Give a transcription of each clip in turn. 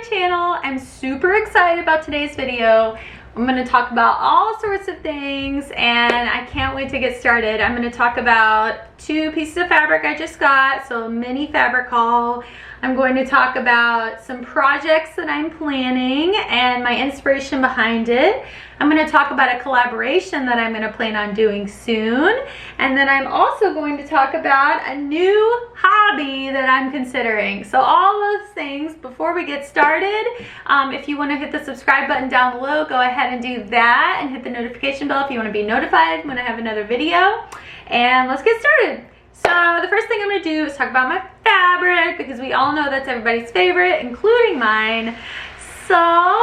channel. I'm super excited about today's video. I'm going to talk about all sorts of things and I can't wait to get started. I'm going to talk about 2 pieces of fabric I just got, so a mini fabric haul. I'm going to talk about some projects that I'm planning and my inspiration behind it. I'm going to talk about a collaboration that I'm going to plan on doing soon. And then I'm also going to talk about a new hobby that I'm considering. So all those things before we get started. If you want to hit the subscribe button down below, go ahead and do that and hit the notification bell if you want to be notified when I have another video. And let's get started. So the first thing I'm going to do is talk about my fabric because we all know that's everybody's favorite, including mine. So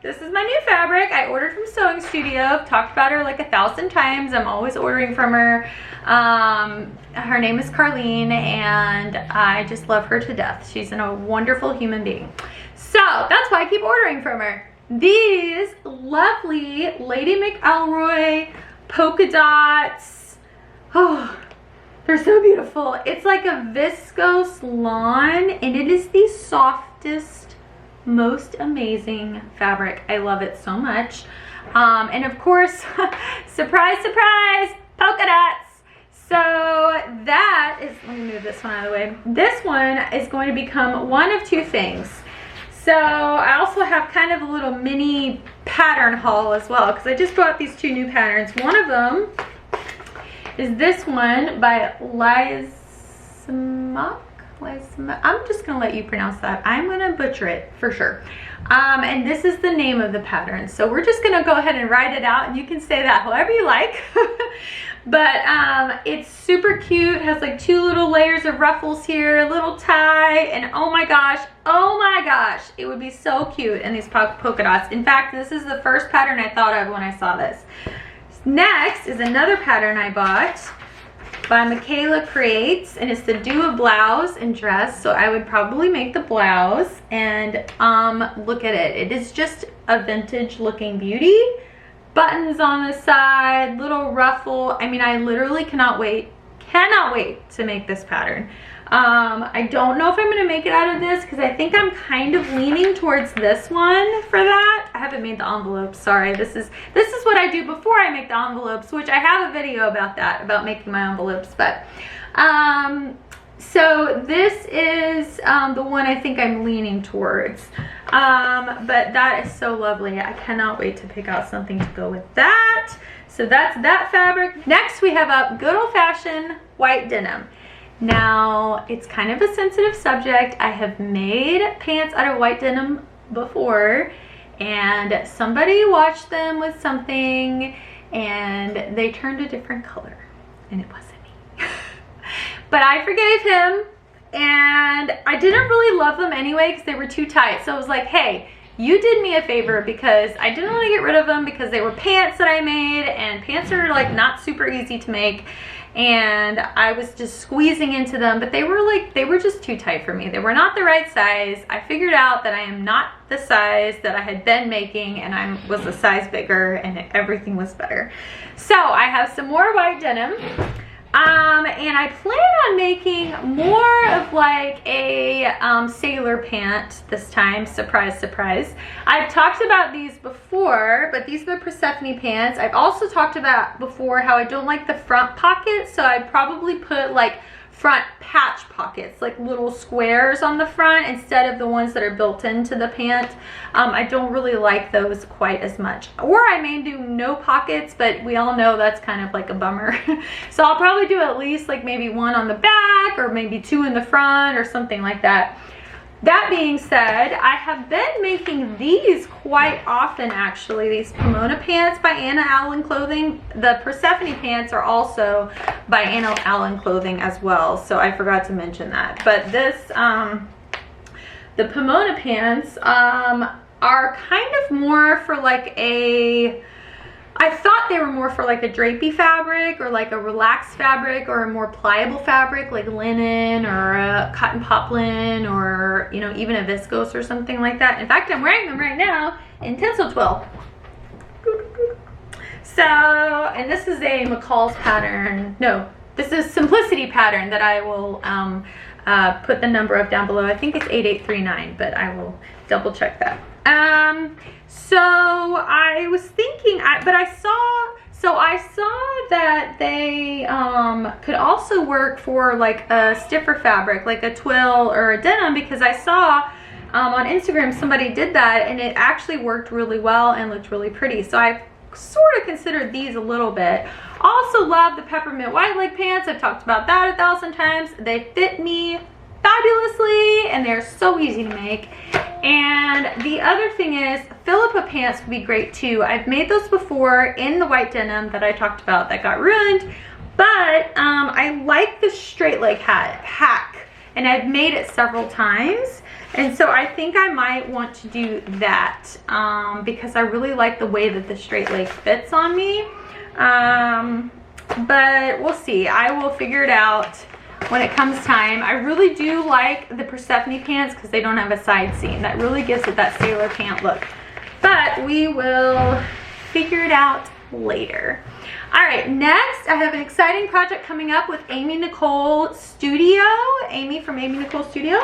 this is my new fabric I ordered from Sewing Studio. I've talked about her like 1,000 times. I'm always ordering from her. Her name is Karleen and I just love her to death. She's a wonderful human being. So that's why I keep ordering from her. These lovely Lady McElroy polka dots. Oh, they're so beautiful. It's like a viscose lawn and it is the softest, most amazing fabric. I love it so much. And of course, surprise, surprise, polka dots. So that is, let me move this one out of the way. This one is going to become one of 2 things. So I also have kind of a little mini pattern haul as well because I just bought these 2 new patterns. One of them is this one by Lysimaque. I'm just gonna let you pronounce that. I'm gonna butcher it for sure. And this is the name of the pattern. So we're just gonna go ahead and write it out and you can say that however you like. But it's super cute, has like 2 little layers of ruffles here, a little tie, and oh my gosh, it would be so cute in these polka dots. In fact, this is the first pattern I thought of when I saw this. Next is another pattern I bought by Makyla Creates, and it's the Dua Blouse and dress. So I would probably make the blouse, and look at it. It is just a vintage looking beauty. Buttons on the side, little ruffle. I mean, I literally cannot wait to make this pattern. I don't know if I'm gonna make it out of this because I think I'm kind of leaning towards this one for that. I haven't made the envelopes, sorry. This is what I do before I make the envelopes, which I have a video about that, about making my envelopes. But so this is the one I think I'm leaning towards. But that is so lovely. I cannot wait to pick out something to go with that. So that's that fabric. Next we have a good old-fashioned white denim. Now, it's kind of a sensitive subject. I have made pants out of white denim before, and somebody watched them with something, and they turned a different color, and it wasn't me. But I forgave him, and I didn't really love them anyway because they were too tight. So I was like, hey, you did me a favor because I didn't want to get rid of them because they were pants that I made, and pants are like not super easy to make. And I was just squeezing into them, but they were just too tight for me. They were not the right size. I figured out that I am not the size that I had been making, and I was a size bigger and everything was better. So I have some more white denim. And I plan on making more of like a sailor pant this time. Surprise, surprise. I've talked about these before, but these are the Persephone pants. I've also talked about before how I don't like the front pockets, so I'd probably put like front patch pockets, like little squares on the front instead of the ones that are built into the pant. I don't really like those quite as much. Or I may do no pockets, but we all know that's kind of like a bummer. So I'll probably do at least like maybe 1 on the back or maybe 2 in the front or something like that. That being said, I have been making these quite often actually, these Pomona pants by Anna Allen Clothing. The Persephone pants are also by Anna Allen Clothing as well, so I forgot to mention that. But this, the Pomona pants are kind of more for like a, I thought they were more for like a drapey fabric or like a relaxed fabric or a more pliable fabric like linen or a cotton poplin or, you know, even a viscose or something like that. In fact, I'm wearing them right now in Tinsel Twill. So, and this is a McCall's pattern. No, this is Simplicity pattern that I will put the number up down below. I think it's 8839, but I will double check that. So I was thinking, I saw that they could also work for like a stiffer fabric, like a twill or a denim, because I saw on Instagram somebody did that and it actually worked really well and looked really pretty. So I sort of considered these a little bit. Also love the Peppermint wide leg pants. I've talked about that 1,000 times. They fit me fabulously and they're so easy to make. And the other thing is Phillipa Pants would be great too. I've made those before in the white denim that I talked about that got ruined, but I like the straight leg hack and I've made it several times. And so I think I might want to do that because I really like the way that the straight leg fits on me. But we'll see. I will figure it out when it comes time. I really do like the Persephone pants because they don't have a side seam. That really gives it that sailor pant look. But we will figure it out later. All right, next I have an exciting project coming up with Amy Nicole Studio. Amy from Amy Nicole Studio.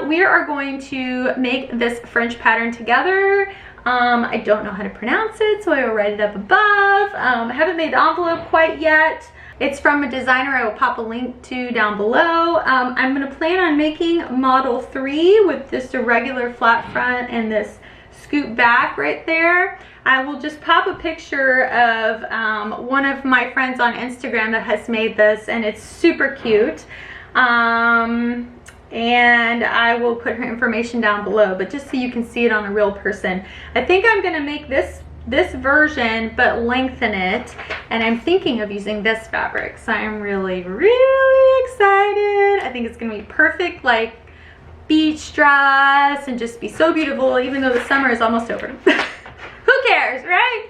We are going to make this French pattern together. I don't know how to pronounce it, so I will write it up above. I haven't made the envelope quite yet. It's from a designer I will pop a link to down below. I'm going to plan on making model 3 with just a regular flat front and this scoop back right there. I will just pop a picture of one of my friends on Instagram that has made this, and it's super cute. And I will put her information down below, but just so you can see it on a real person. I think I'm gonna make this version but lengthen it, and I'm thinking of using this fabric, so I'm really excited. I think it's gonna be perfect, like beach dress, and just be so beautiful even though the summer is almost over. Who cares, right?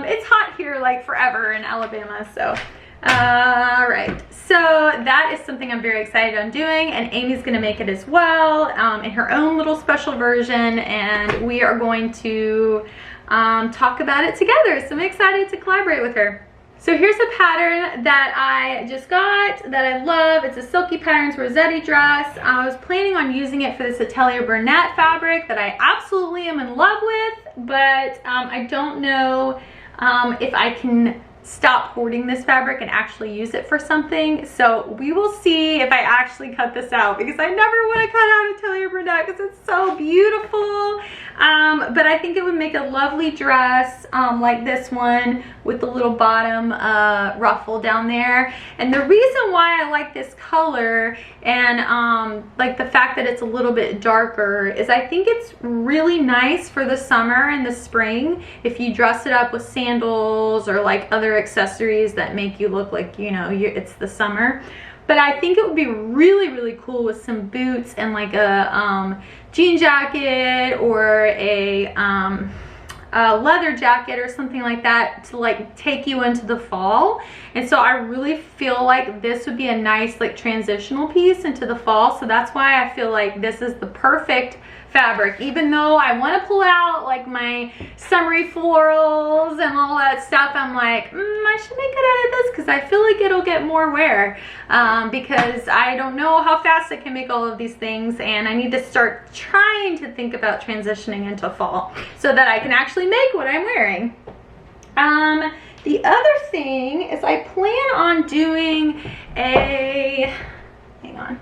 It's hot here like forever in Alabama, so all right, so that is something I'm very excited on doing, and Amy's gonna make it as well in her own little special version, and we are going to talk about it together. So I'm excited to collaborate with her. So here's a pattern that I just got that I love. It's a Selkie Patterns Rosetti dress. I was planning on using it for this Atelier Brunette fabric that I absolutely am in love with, but I don't know if I can stop hoarding this fabric and actually use it for something. So we will see if I actually cut this out, because I never want to cut out Atelier Brunette because it's so beautiful. But I think it would make a lovely dress like this one with the little bottom ruffle down there. And the reason why I like this color and like the fact that it's a little bit darker is I think it's really nice for the summer and the spring if you dress it up with sandals or like other accessories that make you look like, you know, it's the summer. But I think it would be really cool with some boots and like a jean jacket or a leather jacket or something like that to like take you into the fall. And so I really feel like this would be a nice like transitional piece into the fall. So that's why I feel like this is the perfect fabric, even though I want to pull out like my summery florals and all that stuff. I'm like, I should make it out of this because I feel like it'll get more wear because I don't know how fast I can make all of these things, and I need to start trying to think about transitioning into fall so that I can actually make what I'm wearing. The other thing is I plan on doing a, hang on.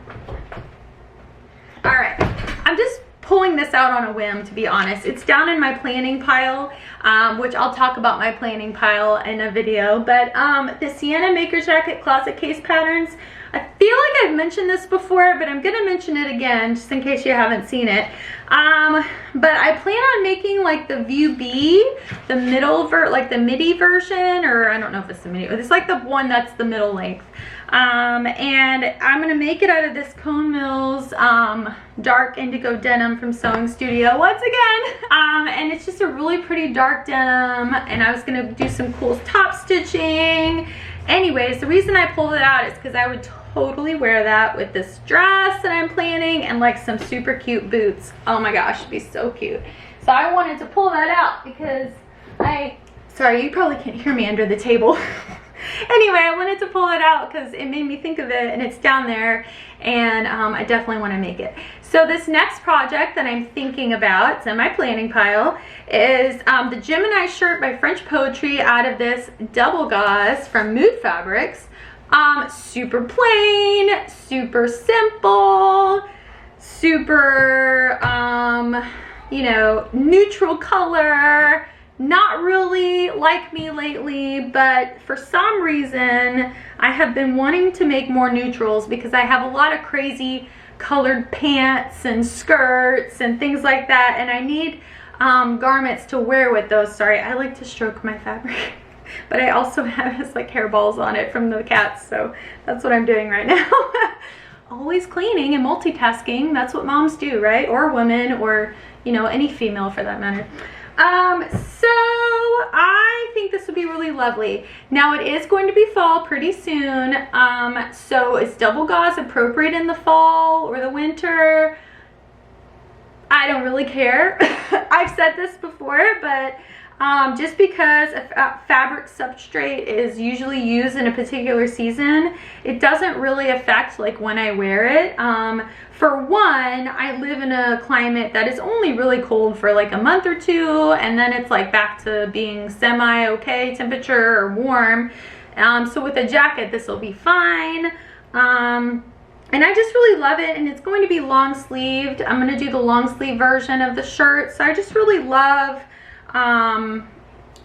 All right, I'm just pulling this out on a whim, to be honest. It's down in my planning pile, which I'll talk about my planning pile in a video. But the Sienna Maker Jacket Closet Case Patterns, I feel like I've mentioned this before, but I'm gonna mention it again just in case you haven't seen it. But I plan on making like the View B, the middle like the midi version, or I don't know if it's the midi, it's like the one that's the middle length. And I'm gonna make it out of this Cone Mills dark indigo denim from Sewing Studio once again. And it's just a really pretty dark denim, and I was gonna do some cool top stitching. Anyways, the reason I pulled it out is because I would totally wear that with this dress that I'm planning and like some super cute boots. Oh my gosh, it'd be so cute. So I wanted to pull that out because sorry, you probably can't hear me under the table. Anyway, I wanted to pull it out because it made me think of it, and it's down there, and I definitely want to make it. So this next project that I'm thinking about, it's in my planning pile, is the Gemini shirt by French Poetry out of this double gauze from Mood Fabrics. Super plain, super simple, super, you know, neutral color. Not really like me lately, but for some reason I have been wanting to make more neutrals because I have a lot of crazy colored pants and skirts and things like that, and I need garments to wear with those. Sorry, I like to stroke my fabric. But I also have this like hairballs on it from the cats, so that's what I'm doing right now. Always cleaning and multitasking. That's what moms do, right? Or women, or, you know, any female for that matter. So I think this would be really lovely. Now it is going to be fall pretty soon. So is double gauze appropriate in the fall or the winter? I don't really care. I've said this before, but just because a fabric substrate is usually used in a particular season, it doesn't really affect like when I wear it. For one, I live in a climate that is only really cold for like a month or two, and then it's like back to being semi-okay temperature or warm. So with a jacket, this will be fine. And I just really love it, and it's going to be long sleeved. I'm going to do the long sleeve version of the shirt, so I just really love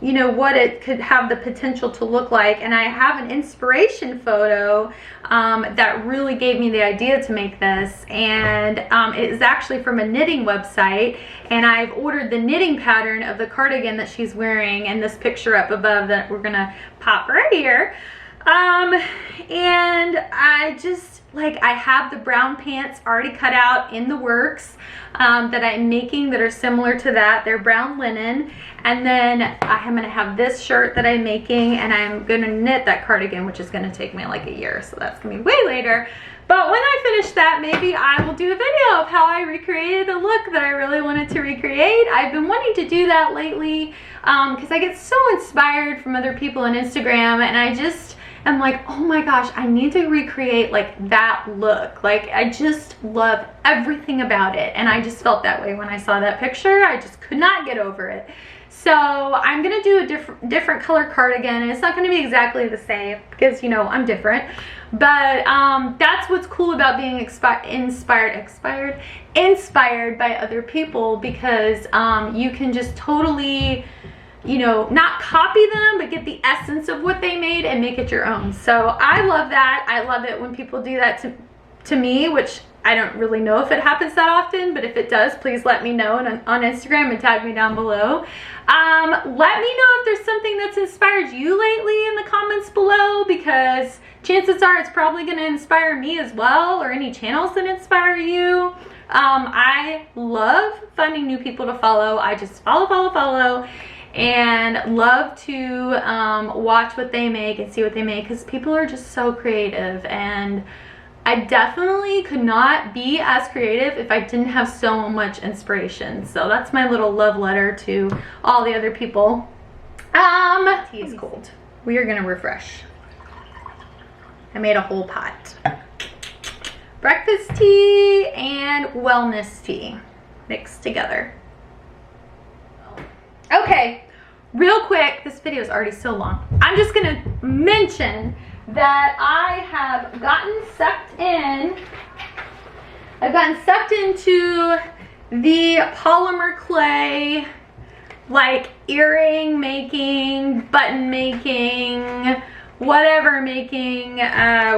you know, what it could have the potential to look like. And I have an inspiration photo that really gave me the idea to make this, and it is actually from a knitting website, and I've ordered the knitting pattern of the cardigan that she's wearing, and this picture up above that we're gonna pop right here. And I just, like, I have the brown pants already cut out in the works that I'm making that are similar to that. They're brown linen. And then I'm going to have this shirt that I'm making, and I'm going to knit that cardigan, which is going to take me like a year. So that's going to be way later. But when I finish that, maybe I will do a video of how I recreated a look that I really wanted to recreate. I've been wanting to do that lately because I get so inspired from other people on Instagram, and I just am like, oh my gosh, I need to recreate like that look. Like, I just love everything about it, and I just felt that way when I saw that picture. I just could not get over it. So I'm gonna do a different color cardigan, and it's not gonna be exactly the same because, you know, I'm different. But that's what's cool about being inspired by other people, because you can just totally, you know, not copy them, but get the essence of what they made and make it your own. So I love that. I love it when people do that to me, which I don't really know if it happens that often, but if it does, please let me know on Instagram and tag me down below. Let me know if there's something that's inspired you lately in the comments below, because chances are it's probably going to inspire me as well, or any channels that inspire you. I love finding new people to follow. I just follow, and love to watch what they make and see what they make, because people are just so creative, and I definitely could not be as creative if I didn't have so much inspiration. So that's my little love letter to all the other people. Tea is cold. We are gonna refresh. I made a whole pot. Breakfast tea and wellness tea mixed together. Okay, real quick, this video is already so long. I'm just gonna mention that I have gotten sucked in. I've gotten sucked into the polymer clay, like earring making, button making, whatever making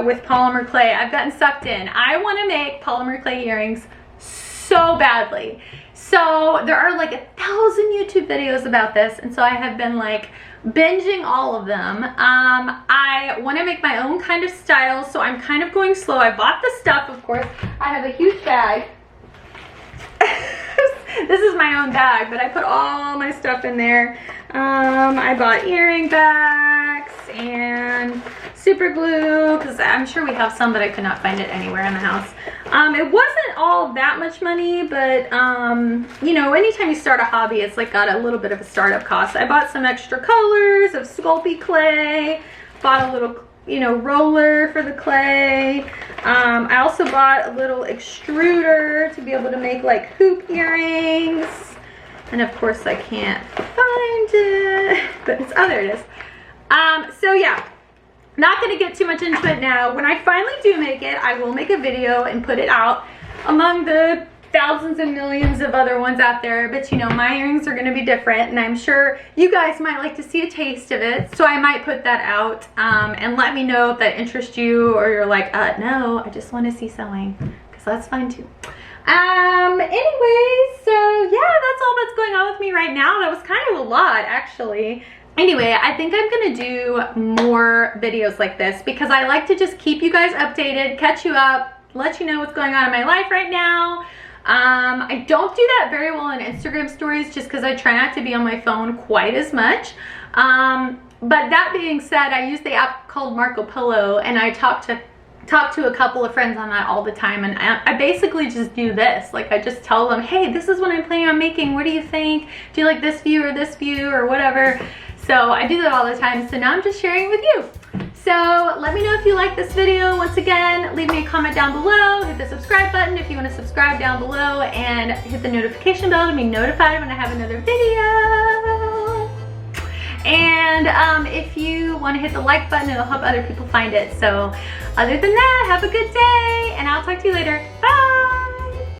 with polymer clay. I've gotten sucked in. I want to make polymer clay earrings so badly. So there are like 1,000 YouTube videos about this, and so I have been like binging all of them. I want to make my own kind of style, so I'm kind of going slow. I bought the stuff, of course. I have a huge bag. This is my own bag, but I put all my stuff in there. I bought earring backs and super glue, because I'm sure we have some, but I could not find it anywhere in the house. It wasn't all that much money, but you know, anytime you start a hobby, it's like got a little bit of a startup cost. I bought some extra colors of Sculpey clay, bought a little, you know, roller for the clay. I also bought a little extruder to be able to make like hoop earrings. And of course I can't find it, but it's, oh, there it is. So yeah, not gonna get too much into it now. When I finally do make it, I will make a video and put it out among the thousands and millions of other ones out there. But you know, my earrings are gonna be different, and I'm sure you guys might like to see a taste of it. So I might put that out, and let me know if that interests you, or you're like, no, I just wanna see sewing, because that's fine too. Anyways, so yeah, that's all that's going on with me right now. That was kind of a lot, actually. Anyway, I think I'm gonna do more videos like this because I like to just keep you guys updated, catch you up, let you know what's going on in my life right now. I don't do that very well in Instagram stories just because I try not to be on my phone quite as much. But that being said, I use the app called Marco Polo, and I talk to a couple of friends on that all the time, and I basically just do this. Like, I just tell them, hey, this is what I'm planning on making. What do you think? Do you like this view or whatever? So I do that all the time. So now I'm just sharing with you. So let me know if you like this video. Once again, leave me a comment down below. Hit the subscribe button if you want to subscribe down below, and hit the notification bell to be notified when I have another video. And if you want to hit the like button, it'll help other people find it. So other than that, have a good day, and I'll talk to you later. Bye.